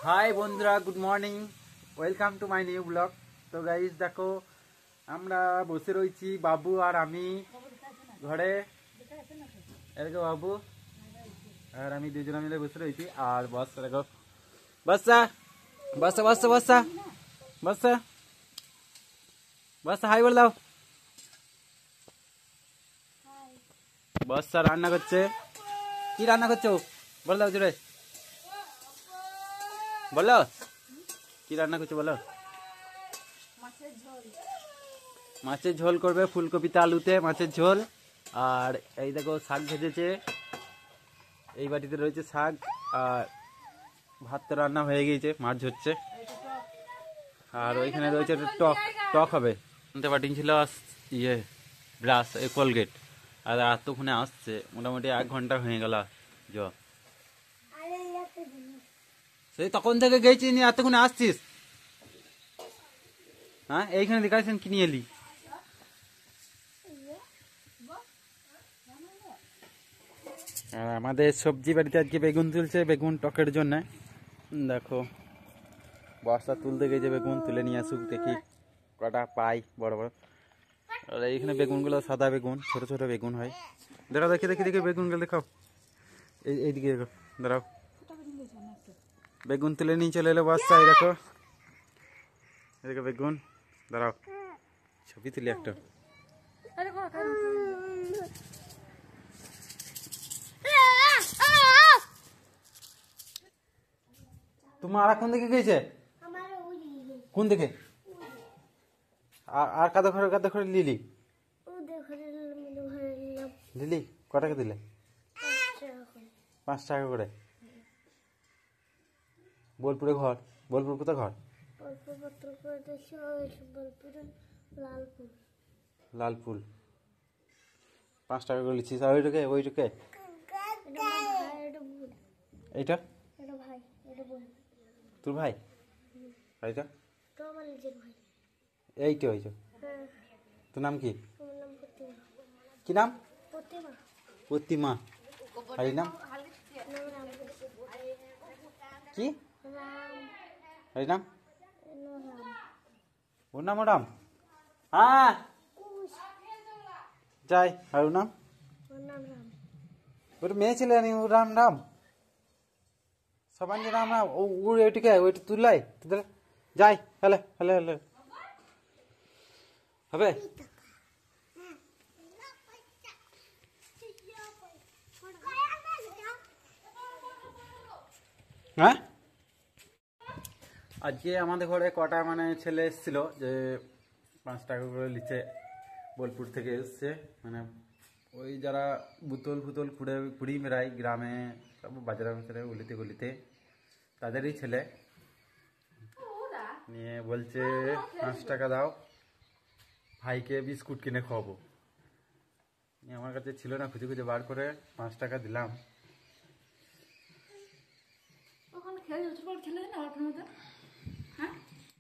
High বন্ধুরা, good morning, welcome to my new blog. তো guys দেখো, আমরা বসে রয়েছি বাবু আর আমি ঘরে। এরকম বাবু আর আমি দুজনে মিলে বসে রয়েছি। আর বস্তা দেখো, বস্তা বস্তা বস্তা বস্তা বস্তা বস্তা হাই বল দাও। বস্তা রান্না করছে। কি রান্না করছো বল দাও জোরে বলো, কি রান্না করছো বলো। মাছের ঝোল করবে, ফুলকপিতে আলুতে মাছের ঝোল। আর এই দেখো শাক ভেজেছে, এই বাটিতে রয়েছে শাক। আর ভাত তো রান্না হয়ে গিয়েছে, মাছ হচ্ছে। আর ওইখানে রয়েছে টক, টক হবে। আনতে পাঠিয়েছিল ইয়ে ব্রাশ, কোলগেট। আর এতক্ষণে আসছে, মোটামুটি 1 ঘন্টা হয়ে গেল। সেই তখন থেকে গেছি, নি এতক্ষণে আসছিস? হ্যাঁ, এইখানে দেখাচ্ছেন কি নিয়ে এলি? আর আমাদের সবজি বাড়িতে আজকে বেগুন তুলছে, বেগুন টকের জন্য। দেখো বস্তা তুলতে গেছে, বেগুন তুলে নিয়ে আসুক, দেখি কটা পাই বড় বড়। আর এইখানে বেগুনগুলো সাদা বেগুন, ছোট ছোট বেগুন হয়। দেখো দেখি দেখি দেখি বেগুনগুলো দেখাও, এইদিকে দেখো, দাঁড়াও। বেগুন তুলে নিয়ে চলে এলো বস্তা। এই দেখো, এই দেখো বেগুন, দাঁড়াও ছবি তুলি একটা। তোমার কোন দিকে গেছে? কোন দিকে? আর কাদা ঘরে লিলি লিলি ক টাকা দিলে? 5 টাকা করে। বোলপুরে ঘর? বোলপুর কোথায় ঘর? লালপুর। 5 টাকা করে লিখিস। আর ওইটাকে ওইটাকে এইটা তোর ভাই? এইটা এইটা হয়েছে। তোর নাম কি? কি নাম? প্রতিমা। আর এই নাম কি? এই নাম? ওর নাম রাম? হ্যাঁ যাই। আর ওর নাম? ওটা মেয়ে ছেলে, ওর রাম রাম। সবাই রাম রাম। ওর ওইটাকে ওইটা তুললাই যাই। হলে হলে হলে হবে। হ্যাঁ, আজকে আমাদের ঘরে কটা মানে ছেলে এসেছিল, যে 5 টাকা করে লিচে বোলপুর থেকে এসছে। মানে ওই যারা বোতল ফুতল কুড়ি মেরাই গ্রামে, সব বাজারে গলিতে গলিতে, তাদেরই ছেলে নিয়ে বলছে 5 টাকা দাও, ভাইকে বিস্কুট কিনে খাওয়াবো। আমার কাছে ছিল না, খুঁজে খুঁজে বার করে 5 টাকা দিলাম।